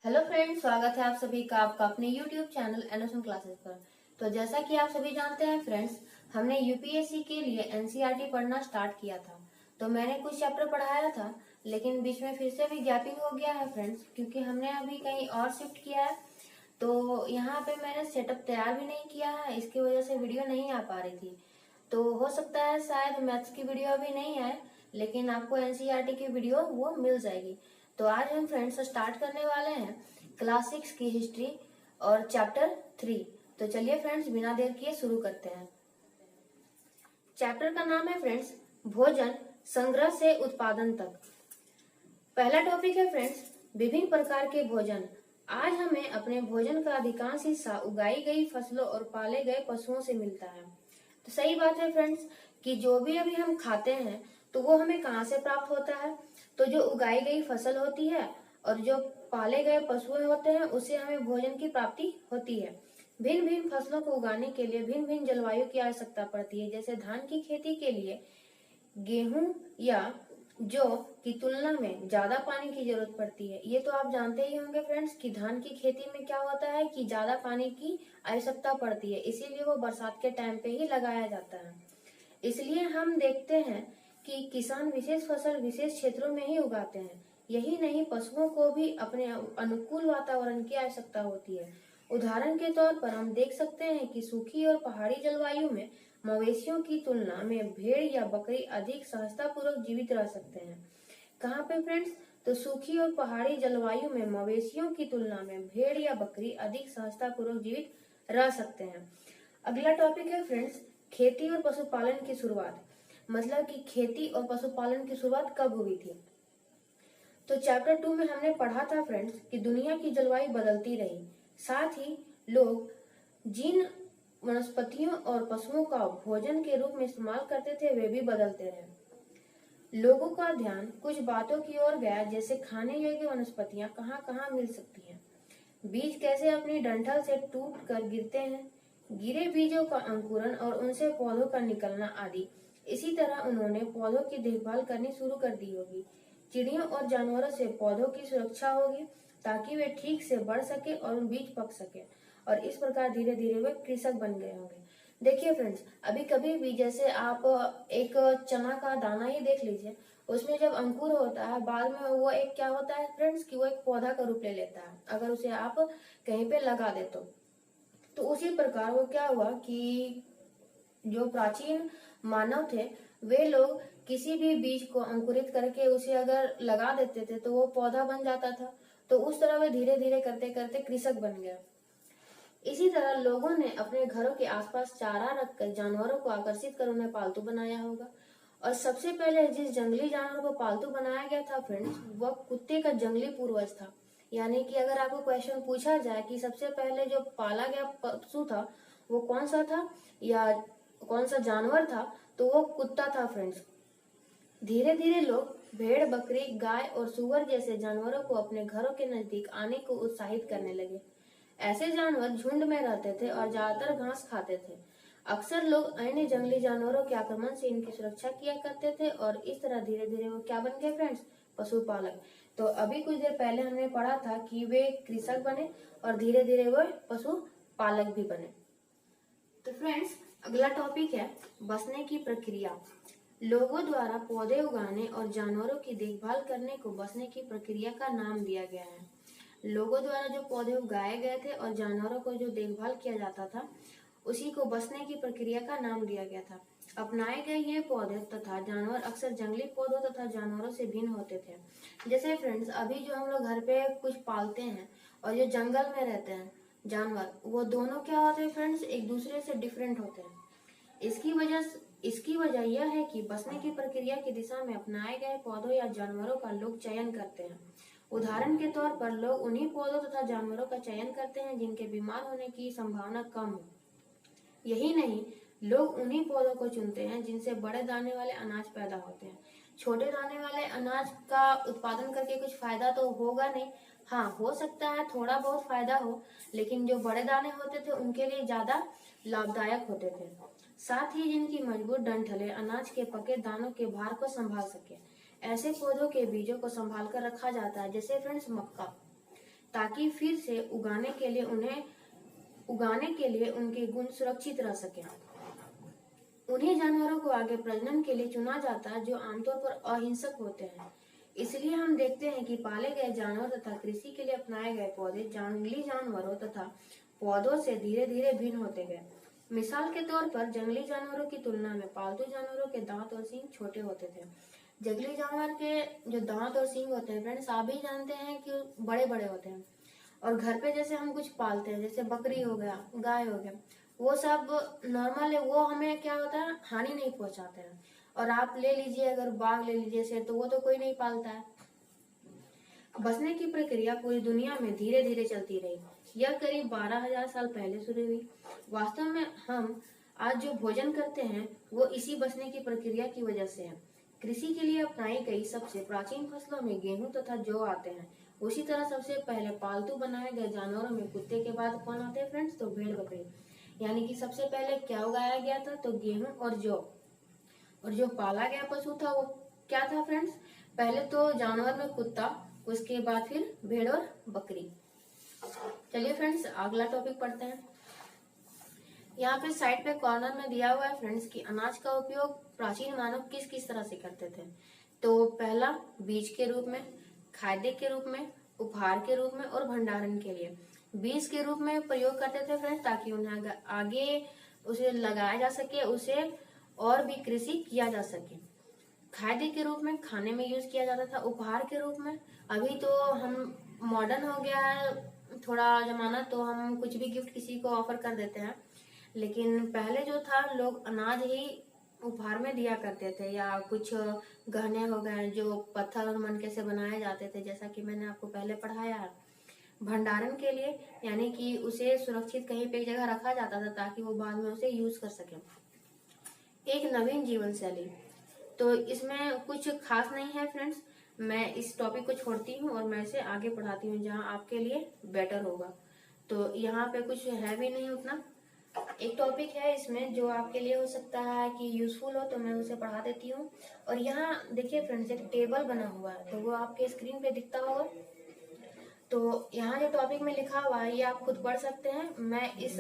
Hello friends, स्वागत है आप सभी का आपका अपने यूट्यूब चैनल एनोसन क्लासेस पर। तो जैसा कि आप सभी जानते हैं फ्रेंड्स, हमने यूपीएससी के लिए एनसीईआरटी पढ़ना स्टार्ट किया था। तो मैंने कुछ चैप्टर पढ़ाया था, लेकिन बीच में फिर से भी गैपिंग हो गया है फ्रेंड्स, क्योंकि हमने अभी कहीं और शिफ्ट किया है। तो यहाँ पे मैंने सेटअप तैयार भी नहीं किया है, इसकी वजह से वीडियो नहीं आ पा रही थी। तो हो सकता है शायद मैथ्स की वीडियो अभी नहीं आए, लेकिन आपको एनसीईआरटी की वीडियो वो मिल जाएगी। तो आज हम फ्रेंड्स स्टार्ट करने वाले हैं क्लास 6 की हिस्ट्री और चैप्टर 3। तो चलिए फ्रेंड्स, बिना देर किए शुरू करते हैं। चैप्टर का नाम है फ्रेंड्स भोजन संग्रह से उत्पादन तक। पहला टॉपिक है फ्रेंड्स विभिन्न प्रकार के भोजन। आज हमें अपने भोजन का अधिकांश हिस्सा उगाई गई फसलों और पाले गए पशुओं से मिलता है। तो सही बात है फ्रेंड्स कि जो भी अभी हम खाते हैं तो वो हमें कहाँ से प्राप्त होता है। तो जो उगाई गई फसल होती है और जो पाले गए पशु होते हैं उससे हमें भोजन की प्राप्ति होती है। भिन्न भिन्न फसलों को उगाने के लिए भिन्न भिन्न जलवायु की आवश्यकता पड़ती है। जैसे धान की खेती के लिए गेहूं या जौ की तुलना में ज्यादा पानी की जरूरत पड़ती है। ये तो आप जानते ही होंगे फ्रेंड्स कि धान की खेती में क्या होता है कि ज्यादा पानी की आवश्यकता पड़ती है, इसीलिए वो बरसात के टाइम पे ही लगाया जाता है। इसलिए हम देखते हैं कि किसान विशेष फसल विशेष क्षेत्रों में ही उगाते हैं। यही नहीं, पशुओं को भी अपने अनुकूल वातावरण की आवश्यकता होती है। उदाहरण के तौर पर हम देख सकते हैं कि सूखी और पहाड़ी जलवायु में मवेशियों की तुलना में भेड़ या बकरी अधिक सहजतापूर्वक जीवित रह सकते हैं। कहाँ पे फ्रेंड्स? तो सूखी और पहाड़ी जलवायु में मवेशियों की तुलना में भेड़ या बकरी अधिक सहजतापूर्वक जीवित रह सकते हैं। अगला टॉपिक है फ्रेंड्स खेती और पशुपालन की शुरुआत। मतलब कि खेती और पशुपालन की शुरुआत कब हुई थी। तो चैप्टर 2 में हमने पढ़ा था फ्रेंड्स कि दुनिया की जलवायु बदलती रही, साथ ही लोग जिन वनस्पतियों और पशुओं का भोजन के रूप में इस्तेमाल करते थे वे भी बदलते रहे। लोगों का ध्यान कुछ बातों की ओर गया, जैसे खाने योग्य वनस्पतियां कहाँ कहाँ मिल सकती हैं, बीज कैसे अपनी डंठल से टूट कर गिरते हैं, गिरे बीजों का अंकुरन और उनसे पौधों का निकलना आदि। इसी तरह उन्होंने पौधों की देखभाल करनी शुरू कर दी होगी। चिड़ियों और जानवरों से पौधों की सुरक्षा होगी ताकि वे ठीक से बढ़ सके और बीज पक सके, और इस प्रकार धीरे धीरे वे कृषक बन गए होंगे। देखिए फ्रेंड्स, अभी कभी भी जैसे आप एक चना का दाना ही देख लीजिए, उसमें जब अंकुर होता है बाद में वो एक क्या होता है फ्रेंड्स कि वो एक पौधा का रूप ले लेता है अगर उसे आप कहीं पे लगा दे तो उसी प्रकार वो क्या हुआ कि जो प्राचीन मानव थे वे लोग किसी भी बीज को अंकुरित करके उसे अगर लगा देते थे तो वो पौधा बन जाता था। तो उस तरह वे धीरे धीरे करते करते कृषक बन गए। इसी तरह लोगों ने अपने घरों के आसपास चारा रखकर जानवरों को आकर्षित कर उन्हें पालतू बनाया होगा। और सबसे पहले जिस जंगली जानवर को पालतू बनाया गया था फ्रेंड्स, वह कुत्ते का जंगली पूर्वज था। यानी कि अगर आपको क्वेश्चन पूछा जाए कि सबसे पहले जो पाला गया पशु था वो कौन सा था या कौन सा जानवर था, तो वो कुत्ता था फ्रेंड्स। धीरे धीरे लोग भेड़, बकरी, गाय और सुअर जैसे जानवरों को अपने घरों के नजदीक आने को उत्साहित करने लगे। ऐसे जानवर झुंड में रहते थे और ज्यादातर घास खाते थे। अक्सर लोग अन्य जंगली जानवरों के आक्रमण से इनकी सुरक्षा किया करते थे और इस तरह धीरे धीरे वो क्या बन गए फ्रेंड्स? पशुपालक। तो अभी कुछ देर पहले हमने पढ़ा था कि वे कृषक बने और धीरे धीरे वो पशुपालक भी बने। तो फ्रेंड्स, अगला टॉपिक है बसने की प्रक्रिया। लोगों द्वारा पौधे उगाने और जानवरों की देखभाल करने को बसने की प्रक्रिया का नाम दिया गया है। लोगों द्वारा जो पौधे उगाए गए थे और जानवरों को जो देखभाल किया जाता था उसी को बसने की प्रक्रिया का नाम दिया गया था। अपनाए गए ये पौधे तथा जानवर अक्सर जंगली पौधों तथा जानवरों से भिन्न होते थे। जैसे फ्रेंड्स, अभी जो हम लोग घर पे कुछ पालते हैं और जो जंगल में रहते हैं जानवर, वो दोनों क्या होते हैं फ्रेंड्स? एक दूसरे से डिफरेंट होते हैं। इसकी वजह यह है कि बसने की प्रक्रिया की दिशा में अपनाए गए पौधों या जानवरों का लोग चयन करते हैं। उदाहरण के तौर पर लोग उन्हीं पौधों तथा जानवरों का चयन करते हैं जिनके बीमार होने की संभावना कम हो। यही नहीं, लोग उन्हीं पौधों को चुनते हैं जिनसे बड़े दाने वाले अनाज पैदा होते हैं। छोटे दाने वाले अनाज का उत्पादन करके कुछ फायदा तो होगा नहीं। हाँ, हो सकता है थोड़ा बहुत फायदा हो, लेकिन जो बड़े दाने होते थे उनके लिए ज्यादा लाभदायक होते थे। साथ ही जिनकी मजबूत डंठलें अनाज के पके दानों के भार को संभाल सके, ऐसे पौधों के बीजों को संभाल कर रखा जाता है। जैसे फ्रेंड्स मक्का, ताकि फिर से उगाने के लिए उनके गुण सुरक्षित रह सके। उन्हीं जानवरों को आगे प्रजनन के लिए चुना जाता है जो आमतौर पर अहिंसक होते हैं। इसलिए हम देखते हैं कि पाले गए जानवर तथा कृषि के लिए अपनाए गए पौधे जंगली जानवरों तथा पौधों से धीरे धीरे भिन्न होते गए। मिसाल के तौर पर जंगली जानवरों की तुलना में पालतू जानवरों के दांत और सींग छोटे होते थे। जंगली जानवर के जो दांत और सींग होते हैं फ्रेंड्स, आप भी जानते हैं कि बड़े बड़े होते हैं। और घर पे जैसे हम कुछ पालते हैं, जैसे बकरी हो गया, गाय हो गया, वो सब नॉर्मल है, वो हमें क्या होता है, हानि नहीं पहुंचाते हैं। और आप ले लीजिए, अगर बाघ ले लीजिए शेर, तो वो तो कोई नहीं पालता है। बसने की प्रक्रिया पूरी दुनिया में धीरे धीरे चलती रही। यह करीब 12,000 साल पहले शुरू हुई। वास्तव में हम आज जो भोजन करते हैं वो इसी बसने की प्रक्रिया की वजह से है। कृषि के लिए अपनाई गई सबसे प्राचीन फसलों में गेहूं तथा जौ आते हैं। उसी तरह सबसे पहले पालतू बनाए गए जानवरों में कुत्ते के बाद कौन आते हैं फ्रेंड्स, तो भेड़ बकरी। यानी कि सबसे पहले क्या उगाया गया था, तो गेहूं और जौ। और जो पाला गया पशु था वो क्या था फ्रेंड्स, पहले तो जानवर में कुत्ता, उसके बाद फिर भेड़ और बकरी। चलिए फ्रेंड्स अगला टॉपिक पढ़ते हैं। यहाँ पे साइड पे कॉर्नर में दिया हुआ है फ्रेंड्स कि अनाज का उपयोग प्राचीन मानव किस किस तरह से करते थे। तो पहला बीज के रूप में, खाद्य के रूप में, उपहार के रूप में और भंडारण के लिए। बीज के रूप में प्रयोग करते थे फ्रेंड्स ताकि उन्हें आगे उसे लगाया जा सके, उसे और भी कृषि किया जा सके। खाद्य के रूप में खाने में यूज किया जाता था। उपहार के रूप में, अभी तो हम मॉडर्न हो गया है थोड़ा जमाना, तो हम कुछ भी गिफ्ट किसी को ऑफर कर देते हैं, लेकिन पहले जो था लोग अनाज ही उपहार में दिया करते थे, या कुछ गहने हो गए जो पत्थर और मनके से बनाए जाते थे, जैसा कि मैंने आपको पहले पढ़ाया है। भंडारण के लिए, यानी कि उसे सुरक्षित कहीं पे एक जगह रखा जाता था ताकि वो बाद में उसे यूज कर सके। एक नवीन जीवन शैली, तो इसमें कुछ खास नहीं है फ्रेंड्स, मैं इस टॉपिक को छोड़ती हूँ और मैं इसे आगे पढ़ाती हूँ जहाँ आपके लिए बेटर होगा। तो यहाँ पे कुछ है भी नहीं उतना। एक टॉपिक है इसमें जो आपके लिए हो सकता है कि यूजफुल हो, तो मैं उसे पढ़ा देती हूँ। और यहाँ देखिए फ्रेंड्स एक टेबल बना हुआ है, तो वो आपके स्क्रीन पे दिखता होगा। तो यहाँ जो टॉपिक में लिखा हुआ है ये आप खुद पढ़ सकते हैं। मैं इस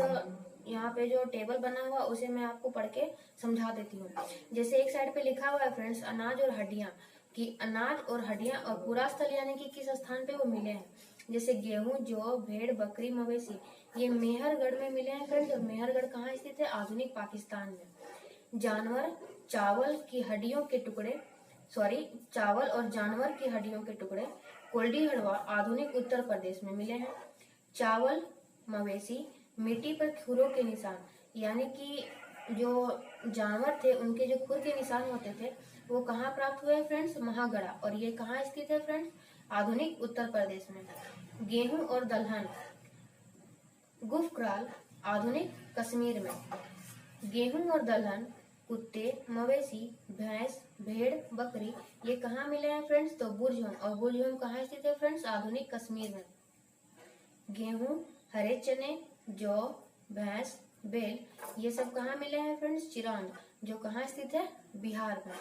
यहाँ पे जो टेबल बना हुआ उसे मैं आपको पढ़ के समझा देती हूँ। जैसे एक साइड पे लिखा हुआ है फ्रेंड्स अनाज और हड्डियाँ, कि अनाज और हड्डियाँ और पूरा स्थल यानी कि किस स्थान पे वो मिले हैं। जैसे गेहूं, जौ, भेड़, बकरी, मवेशी, ये मेहरगढ़ में मिले हैं फ्रेंड्स। और मेहरगढ़ कहाँ स्थित है, आधुनिक पाकिस्तान में। जानवर, चावल की हड्डियों के टुकड़े, चावल और जानवर की हड्डियों के टुकड़े कोल्डी हड़वा आधुनिक उत्तर प्रदेश में मिले हैं। चावल, मवेशी, मिट्टी पर खुरों के निशान, यानी कि जो जानवर थे उनके जो खुर के निशान होते थे वो कहाँ प्राप्त हुए फ्रेंड्स, महागढ़ा। और ये कहाँ स्थित है फ्रेंड्स, आधुनिक उत्तर प्रदेश में। गेहूं और दलहन, गुफक्राल, आधुनिक कश्मीर में। गेहूं और दलहन, कुत्ते, मवेशी, भैंस, भेड़, बकरी, ये कहाँ मिले हैं फ्रेंड्स, तो बुरजोम। और बुरजोम कहाँ स्थित है फ्रेंड्स, आधुनिक कश्मीर में। गेहूं, हरे चने, जौ, भैंस, बेल, ये सब कहाँ मिले हैं फ्रेंड्स, चिरांद, जो कहाँ स्थित है, बिहार में।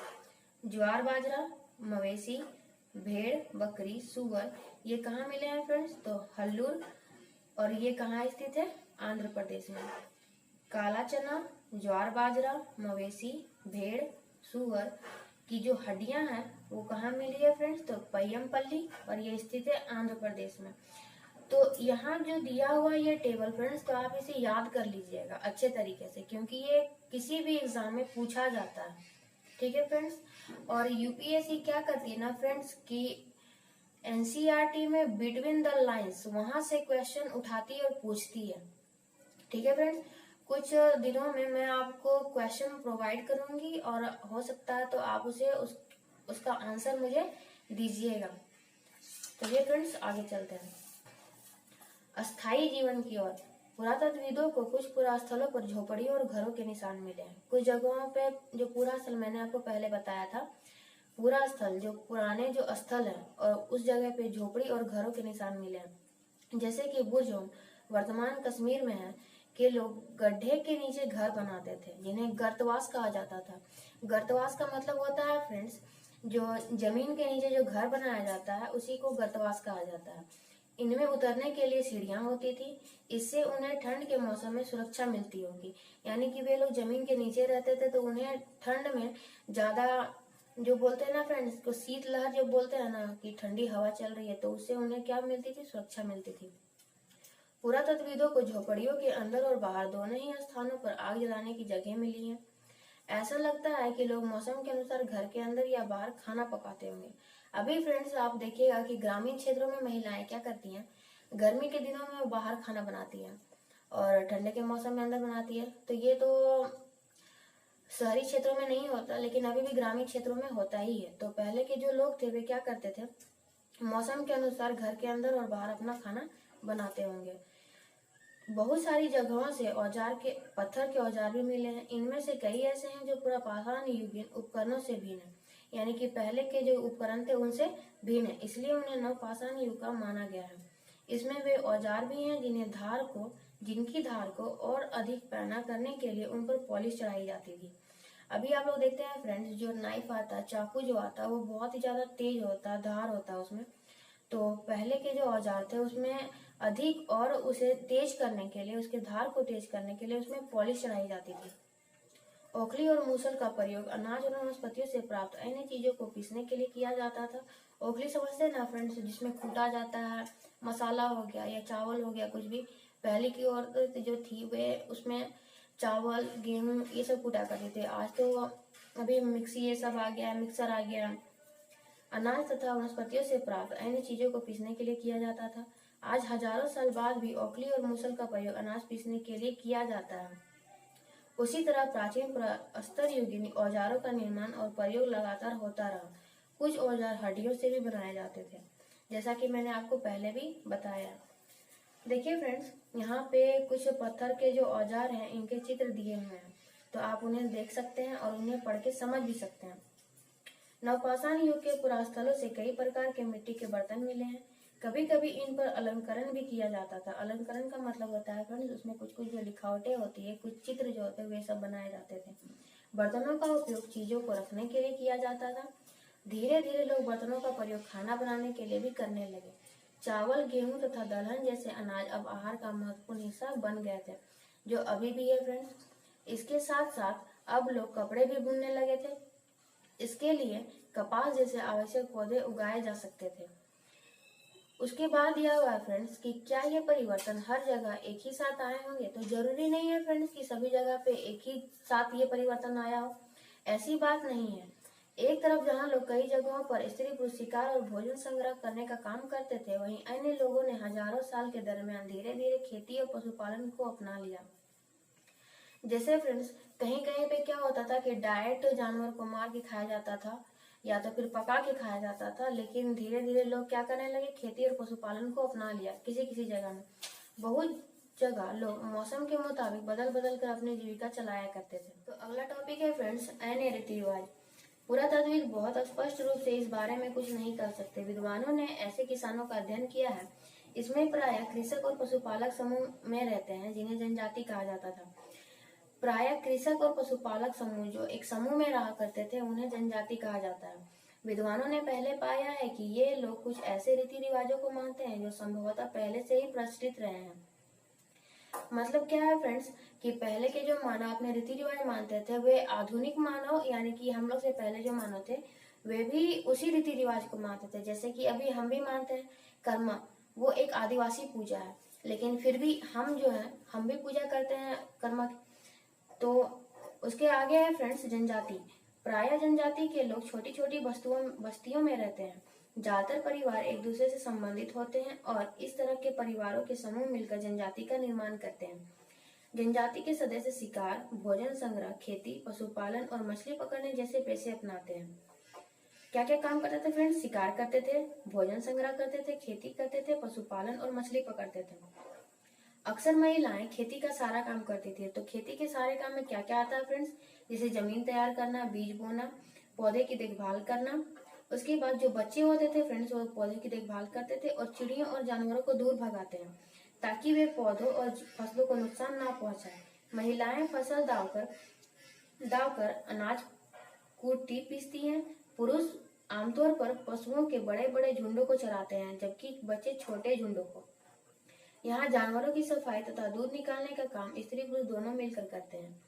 ज्वार बाजरा, मवेशी, भेड़, बकरी, सुअर, ये कहाँ मिले हैं फ्रेंड्स, तो हल्लूर, और ये कहाँ स्थित है, आंध्र प्रदेश में। काला चना, ज्वार बाजरा, मवेशी, भेड़, सुअर की जो हड्डियां हैं वो कहाँ मिली है फ्रेंड्स, तो पय्यमपल्ली, और ये स्थित है आंध्र प्रदेश में। तो यहाँ जो दिया हुआ ये टेबल फ्रेंड्स, तो आप इसे याद कर लीजिएगा अच्छे तरीके से, क्योंकि ये किसी भी एग्जाम में पूछा जाता है। ठीक है फ्रेंड्स। और यूपीएससी क्या करती है ना फ्रेंड्स कि एनसीईआरटी में बिटवीन द लाइंस वहां से क्वेश्चन उठाती है और पूछती है। ठीक है फ्रेंड्स, कुछ दिनों में मैं आपको क्वेश्चन प्रोवाइड करूंगी और हो सकता है तो आप उसे उसका आंसर मुझे दीजिएगा। तो ये फ्रेंड्स आगे चलते हैं अस्थायी जीवन की ओर। पुरातत्वविदों को कुछ पुरास्थलों पर झोपड़ियों और घरों के निशान मिले हैं। कुछ जगहों पे जो पूरा स्थल मैंने आपको पहले बताया था, पूरा स्थल जो पुराने जो स्थल है और उस जगह पे झोपड़ी और घरों के निशान मिले हैं। जैसे कि बुरजोम वर्तमान कश्मीर में है कि लोग गड्ढे के नीचे घर बनाते थे जिन्हें गर्तवास कहा जाता था। गर्तवास का मतलब होता है फ्रेंड्स जो जमीन के नीचे जो घर बनाया जाता है उसी को गर्तवास कहा जाता है। इनमें उतरने के लिए सीढ़ियां होती थी। इससे उन्हें ठंड के मौसम में सुरक्षा मिलती होगी। यानी कि वे लोग जमीन के नीचे रहते थे तो उन्हें ठंड में ज्यादा, जो बोलते हैं ना फ्रेंड्स को शीतलहर जो बोलते हैं ना कि ठंडी हवा चल रही है, तो उससे उन्हें क्या मिलती थी, सुरक्षा मिलती थी। पुरातत्वविदों को झोपड़ियों के अंदर और बाहर दोनों ही स्थानों पर आग जलाने की जगह मिली है। ऐसा लगता है कि लोग मौसम के अनुसार घर के अंदर या बाहर खाना पकाते होंगे। अभी फ्रेंड्स आप देखिएगा कि ग्रामीण क्षेत्रों में महिलाएं क्या करती हैं, गर्मी के दिनों में वो बाहर खाना बनाती हैं और ठंडे के मौसम में अंदर बनाती है। तो ये तो शहरी क्षेत्रों में नहीं होता, लेकिन अभी भी ग्रामीण क्षेत्रों में होता ही है। तो पहले के जो लोग थे वे क्या करते थे, मौसम के अनुसार घर के अंदर और बाहर अपना खाना बनाते होंगे। बहुत सारी जगहों से औजार के पत्थर के औजार भी मिले हैं। इनमें से कई ऐसे हैं जो पुरापाषाण युगीन उपकरणों से भिन्न है, यानी कि पहले के जो उपकरण थे उनसे भिन्न है, इसलिए उन्हें नवपाषाण युग का माना गया है। इसमें वे औजार भी हैं जिनकी धार को और अधिक पैना करने के लिए उन पर पॉलिश चढ़ाई जाती थी। अभी आप लोग देखते हैं फ्रेंड्स, जो नाइफ आता है, चाकू जो आता है, वो बहुत ही ज्यादा तेज होता है, धार होता है उसमें। तो पहले के जो औजार थे उसमें अधिक और उसे तेज करने के लिए, उसके धार को तेज करने के लिए उसमें पॉलिश चढ़ाई जाती थी। ओखली और मूसल का प्रयोग अनाज और वनस्पतियों से प्राप्त अन्य चीजों को पीसने के लिए किया जाता था। ओखली समझते हैं ना फ्रेंड्स, जिसमें कूटा जाता है, मसाला हो गया या चावल हो गया, कुछ भी। पहले की औरत जो थी वे उसमें चावल, गेहूं ये सब कूटा करते थे। आज तो अभी मिक्सी ये सब आ गया, मिक्सर आ गया। अनाज तथा वनस्पतियों से प्राप्त अन्य चीजों को पीसने के लिए किया जाता था। आज हजारों साल बाद भी ओखली और मूसल का प्रयोग अनाज पीसने के लिए किया जाता है। उसी तरह प्राचीन प्रस्तर युगीन औजारों का निर्माण और प्रयोग लगातार होता रहा। कुछ औजार हड्डियों से भी बनाए जाते थे, जैसा कि मैंने आपको पहले भी बताया। देखिए फ्रेंड्स, यहाँ पे कुछ पत्थर के जो औजार हैं इनके चित्र दिए हुए हैं, तो आप उन्हें देख सकते हैं और उन्हें पढ़ के समझ भी सकते हैं। नवपाषाण युग के पुरास्थलों से कई प्रकार के मिट्टी के बर्तन मिले हैं। कभी कभी इन पर अलंकरण भी किया जाता था। अलंकरण का मतलब होता है फ्रेंड्स, उसमें कुछ कुछ जो लिखावटें होती है, कुछ चित्र जो होते हैं वे सब बनाए जाते थे। बर्तनों का उपयोग चीजों को रखने के लिए किया जाता था। धीरे धीरे लोग बर्तनों का प्रयोग खाना बनाने के लिए भी करने लगे। चावल, गेहूं तथा दलहन जैसे अनाज अब आहार का महत्वपूर्ण हिस्सा बन गए थे, जो अभी भी है फ्रेंड्स। इसके साथ साथ अब लोग कपड़े भी बुनने लगे थे। इसके लिए कपास जैसे आवश्यक पौधे उगाए जा सकते थे। उसके बाद यह हुआ फ्रेंड्स कि क्या ये परिवर्तन हर जगह एक ही साथ आए होंगे, तो जरूरी नहीं है फ्रेंड्स कि सभी जगह पे एक ही साथ ये परिवर्तन आया हो। ऐसी बात नहीं है। एक तरफ जहाँ लोग कई जगहों पर स्त्री पुरुष शिकार और भोजन संग्रह करने का काम करते थे, वहीं अन्य लोगों ने हजारों साल के दरमियान धीरे धीरे खेती और पशुपालन को अपना लिया। जैसे फ्रेंड्स, कहीं कहीं पे क्या होता था कि डायरेक्ट जानवर को मार के खाया जाता था या तो फिर पका के खाया जाता था, लेकिन धीरे धीरे लोग क्या करने लगे, खेती और पशुपालन को अपना लिया। किसी किसी जगह में, बहुत जगह लोग मौसम के मुताबिक बदल बदल कर अपनी जीविका चलाया करते थे। तो अगला टॉपिक है फ्रेंड्स, अन्य रीति रिवाज। पुरातात्विक बहुत स्पष्ट रूप से इस बारे में कुछ नहीं कर सकते। विद्वानों ने ऐसे किसानों का अध्ययन किया है। इसमें प्रायः कृषक और पशुपालक समूह में रहते हैं, जिन्हें जनजाति कहा जाता था। प्रायः कृषक और पशुपालक समूह जो एक समूह में रहा करते थे, उन्हें जनजाति कहा जाता है। विद्वानों ने पहले पाया है कि ये लोग कुछ ऐसे रीति रिवाजों को मानते हैं जो संभवतः पहले से ही प्रचलित रहे हैं। मतलब क्या है फ्रेंड्स, कि पहले के जो मानव अपने रीति रिवाज मानते थे, वे आधुनिक मानव यानी कि हम लोग से पहले जो मानव थे वे भी उसी रीति रिवाज को मानते थे। जैसे कि अभी हम भी मानते हैं कर्मा, वो एक आदिवासी पूजा है, लेकिन फिर भी हम जो है हम भी पूजा करते हैं कर्मा की। तो उसके आगे है फ्रेंड्स जनजाति। प्रायः जनजाति के लोग छोटी छोटी बस्तियों में रहते हैं। ज्यादातर परिवार एक दूसरे से संबंधित होते हैं और इस तरह के परिवारों के समूह मिलकर जनजाति का निर्माण करते हैं। जनजाति के सदस्य शिकार, भोजन संग्रह, खेती, पशुपालन और मछली पकड़ने जैसे पेशे अपनाते हैं। क्या क्या काम करते थे फ्रेंड्स? शिकार करते थे, भोजन संग्रह करते थे, खेती करते थे, पशुपालन और मछली पकड़ते थे। अक्सर महिलाएं खेती का सारा काम करती थी। तो खेती के सारे काम में क्या क्या आता है फ्रेंड्स? जैसे जमीन तैयार करना, बीज बोना, पौधे की देखभाल करना। उसके बाद जो बच्चे होते थे फ्रेंड्स, वो पौधे की देखभाल करते थे और चिड़ियों और जानवरों को दूर भगाते हैं ताकि वे पौधों और फसलों को नुकसान ना पहुंचाए। महिलाएं फसल दावकर अनाज कूटती पीसती हैं। पुरुष आमतौर पर पशुओं के बड़े बड़े झुंडों को चराते हैं, जबकि बच्चे छोटे झुंडों को। यहाँ जानवरों की सफाई तथा दूध निकालने का काम स्त्री पुरुष दोनों मिलकर करते हैं।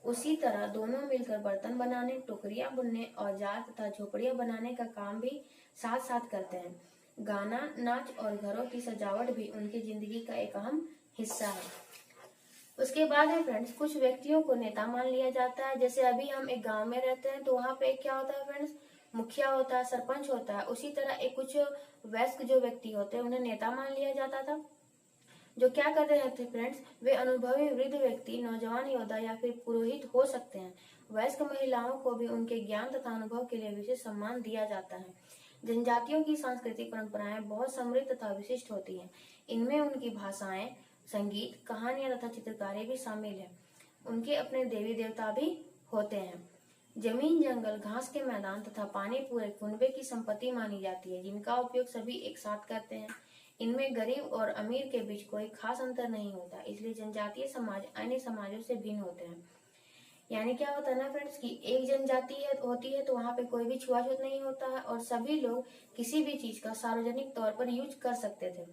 उसी तरह दोनों मिलकर बर्तन बनाने, टोकरियां बुनने, औजार तथा झोपड़ियां बनाने का काम भी साथ साथ करते हैं। गाना, नाच और घरों की सजावट भी उनकी जिंदगी का एक अहम हिस्सा है। उसके बाद है फ्रेंड्स, कुछ व्यक्तियों को नेता मान लिया जाता है। जैसे अभी हम एक गांव में रहते हैं तो वहाँ पे क्या होता है फ्रेंड्स, मुखिया होता है, सरपंच होता है। उसी तरह एक कुछ वयस्क जो व्यक्ति होते हैं उन्हें नेता मान लिया जाता था, जो क्या कर रहे थे फ्रेंड्स, वे अनुभवी वृद्ध व्यक्ति, नौजवान योद्धा या फिर पुरोहित हो सकते हैं। वयस्क महिलाओं को भी उनके ज्ञान तथा अनुभव के लिए विशेष सम्मान दिया जाता है। जनजातियों की सांस्कृतिक परंपराएं बहुत समृद्ध तथा विशिष्ट होती हैं। इनमें उनकी भाषाएं, संगीत, कहानियां तथा चित्रकारी भी शामिल है। उनके अपने देवी देवता भी होते हैं। जमीन, जंगल, घास के मैदान तथा पानी पूरे कुनबे की संपत्ति मानी जाती है, जिनका उपयोग सभी एक साथ करते हैं। इनमें गरीब और अमीर के बीच कोई खास अंतर नहीं होता, इसलिए जनजातीय समाज अन्य समाजों से भिन्न होते हैं। यानी क्या होता है ना फ्रेंड्स कि एक जनजाति होती है तो वहाँ पे कोई भी छुआछूत नहीं होता है और सभी लोग किसी भी चीज का सार्वजनिक तौर पर यूज कर सकते थे।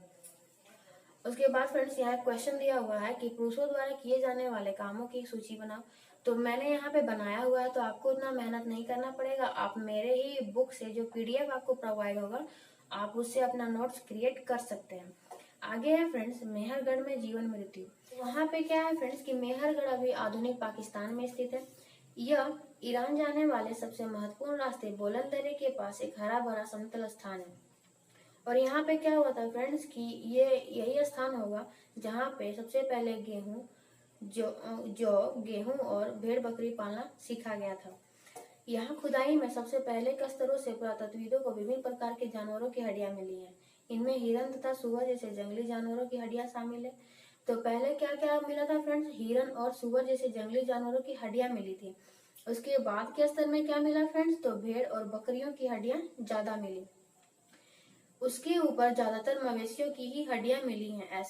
उसके बाद फ्रेंड्स यहाँ क्वेश्चन दिया हुआ है कि पुरुषों द्वारा किए जाने वाले कामों की सूची बनाओ। तो मैंने यहाँ पे बनाया हुआ है, तो आपको उतना मेहनत नहीं करना पड़ेगा। आप मेरे ही बुक से जो PDF आपको प्रोवाइड होगा, आप उससे अपना नोट्स क्रिएट कर सकते हैं। आगे है फ्रेंड्स, मेहरगढ़ में जीवन मृत्यु। वहाँ पे क्या है फ्रेंड्स कि मेहरगढ़ अभी आधुनिक पाकिस्तान में स्थित है। यह ईरान जाने वाले सबसे महत्वपूर्ण रास्ते बोलन दर्रे के पास एक हरा भरा समतल स्थान है। और यहाँ पे क्या हुआ था फ्रेंड्स कि ये यही स्थान होगा जहाँ पे सबसे पहले गेहूं और भेड़ बकरी पालना सीखा गया था। यहाँ खुदाई में सबसे पहले के स्तरों से पुरातत्वविदों को विभिन्न प्रकार के जानवरों की हड्डियां मिली हैं। इनमें हिरन तथा सुअर जैसे जंगली जानवरों की हड्डियां शामिल है। तो पहले क्या क्या मिला था फ्रेंड्स, हिरन और सुअर जैसे जंगली जानवरों की हड्डियां मिली थी। उसके बाद के स्तर में क्या मिला फ्रेंड्स, तो भेड़ और बकरियों की हड्डियां ज्यादा मिली। उसके ऊपर ज्यादातर मवेशियों की ही हड्डियां मिली हैं।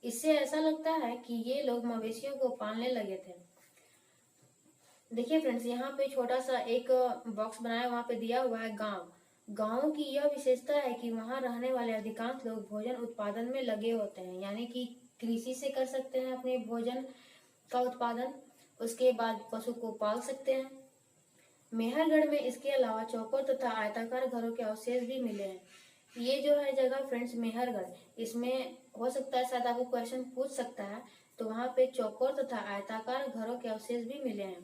इससे ऐसा लगता है कि ये लोग मवेशियों को पालने लगे थे। देखिए फ्रेंड्स, यहाँ पे छोटा सा एक बॉक्स बनाया, वहाँ पे दिया हुआ है गांव। गांव की यह विशेषता है कि वहाँ रहने वाले अधिकांश लोग भोजन उत्पादन में लगे होते हैं, यानी कि कृषि से कर सकते हैं अपने भोजन का उत्पादन। उसके बाद पशु को पाल सकते हैं। मेहरगढ़ में इसके अलावा चौकोर तथा आयताकार घरों के अवशेष भी मिले हैं। ये जो है जगह फ्रेंड्स मेहरगढ़, इसमें हो सकता है शायद आपको क्वेश्चन पूछ सकता है, तो वहाँ पे चौकोर तथा आयताकार घरों के अवशेष भी मिले हैं।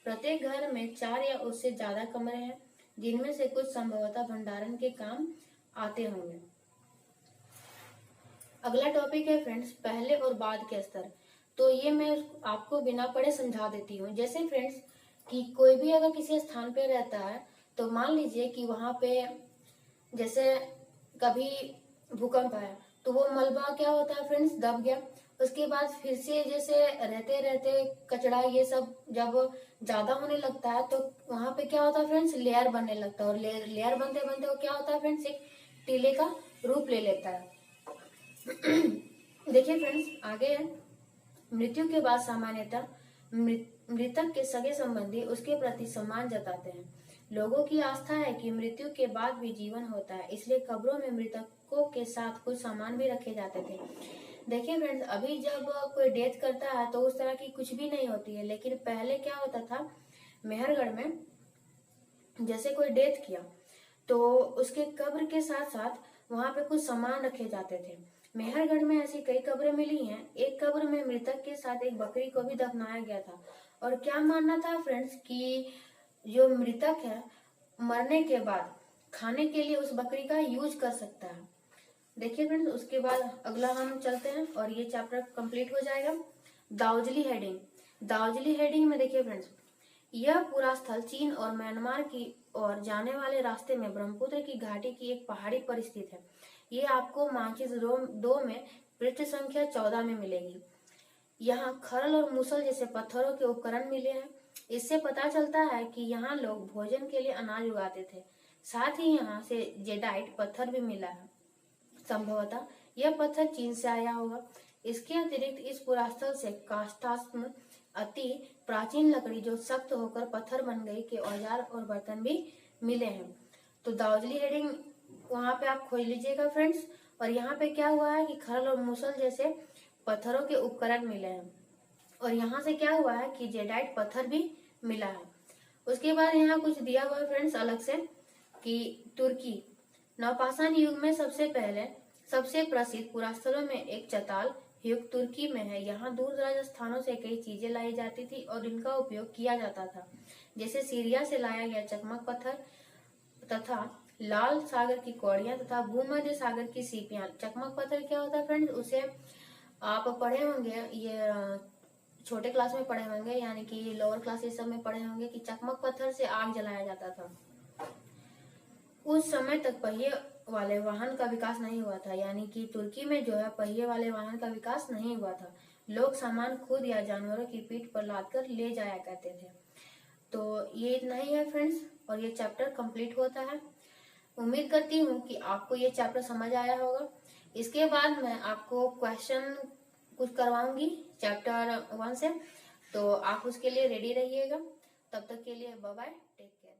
प्रत्येक घर में 4 या उससे ज्यादा कमरे हैं, जिनमें से कुछ संभवतः भंडारण के काम आते होंगे। अगला टॉपिक है फ्रेंड्स, पहले और बाद के स्तर। तो ये मैं आपको बिना पढ़े समझा देती हूँ। जैसे फ्रेंड्स कि कोई भी अगर किसी स्थान पे रहता है, तो मान लीजिए कि वहां पे जैसे कभी भूकंप आया, तो वो मलबा क्या होता है फ्रेंड्स, दब गया। उसके बाद फिर से जैसे रहते रहते कचरा ये सब जब ज्यादा होने लगता है, तो वहां पे क्या होता है फ्रेंड्स, लेयर बनने लगता है। और लेयर बनते बनते वो क्या होता है फ्रेंड्स, एक टीले का रूप ले लेता है। देखिए फ्रेंड्स, आगे है, मृत्यु के बाद सामान्यतः मृतक के सगे संबंधी उसके प्रति सम्मान जताते हैं। लोगों की आस्था है कि मृत्यु के बाद भी जीवन होता है, इसलिए कब्रों में मृतकों के साथ कुछ सामान भी रखे जाते थे। देखिए फ्रेंड्स, अभी जब कोई डेथ करता है तो उस तरह की कुछ भी नहीं होती है, लेकिन पहले क्या होता था, मेहरगढ़ में जैसे कोई डेथ किया तो उसके कब्र के साथ साथ वहां पे कुछ सामान रखे जाते थे। मेहरगढ़ में ऐसी कई कब्रें मिली हैं। एक कब्र में मृतक के साथ एक बकरी को भी दफनाया गया था। और क्या मानना था फ्रेंड्स कि जो मृतक है मरने के बाद खाने के लिए उस बकरी का यूज कर सकता है। देखिए फ्रेंड्स, उसके बाद अगला हम चलते हैं और ये चैप्टर कंप्लीट हो जाएगा। दार्जिली हेडिंग। दार्जिली हेडिंग में देखिए फ्रेंड्स, यह पूरा स्थल चीन और म्यांमार की ओर जाने वाले रास्ते में ब्रह्मपुत्र की घाटी की एक पहाड़ी पर स्थित है। ये आपको मानचित्र 2 में पृष्ठ संख्या 14 में मिलेगी। यहाँ खरल और मूसल जैसे पत्थरों के उपकरण मिले हैं। इससे पता चलता है कि यहाँ लोग भोजन के लिए अनाज उगाते थे। साथ ही यहाँ से जेडाइट पत्थर भी मिला है। संभवतः यह पत्थर चीन से आया होगा। इसके अतिरिक्त इस पुरास्थल से काष्ठास्म अति प्राचीन लकड़ी जो सख्त होकर पत्थर बन गई के औजार और बर्तन भी मिले हैं। तो दाउजली हेडिंग वहां पे आप खोज लीजिएगा फ्रेंड्स। और यहाँ पे क्या हुआ है कि खरल और मूसल जैसे पत्थरों के उपकरण मिले हैं, और यहाँ से क्या हुआ है कि जेडाइट पत्थर भी मिला है। उसके बाद यहाँ कुछ दिया हुआ है फ्रेंड्स अलग से कि तुर्की नवपाषाण युग में सबसे प्रसिद्ध पुरास्थलों में एक चताल युग तुर्की में है। यहाँ दूर दराज स्थानों से कई चीजें लाई जाती थी और इनका उपयोग किया जाता था, जैसे सीरिया से लाया गया चकमक पत्थर तथा लाल सागर की कौड़ियां तथा भूमध्य सागर की सीपियां। चकमक पत्थर क्या होता है फ्रेंड्स, उसे आप पढ़े होंगे, ये छोटे क्लास में पढ़े होंगे, यानी कि लोअर क्लासेस सब में पढ़े होंगे कि चकमक पत्थर से आग जलाया जाता था। उस समय तक पहिए वाले वाहन का विकास नहीं हुआ था, यानी कि तुर्की में जो है पहिए वाले वाहन का विकास नहीं हुआ था। लोग सामान खुद या जानवरों की पीठ पर लादकर ले जाया करते थे। तो ये इतना ही है फ्रेंड्स, और ये चैप्टर कंप्लीट होता है। उम्मीद करती हूँ कि आपको ये चैप्टर समझ आया होगा। इसके बाद मैं आपको क्वेश्चन कुछ करवाऊंगी चैप्टर 1 से, तो आप उसके लिए रेडी रहिएगा। तब तक के लिए बाय बाय, टेक केयर।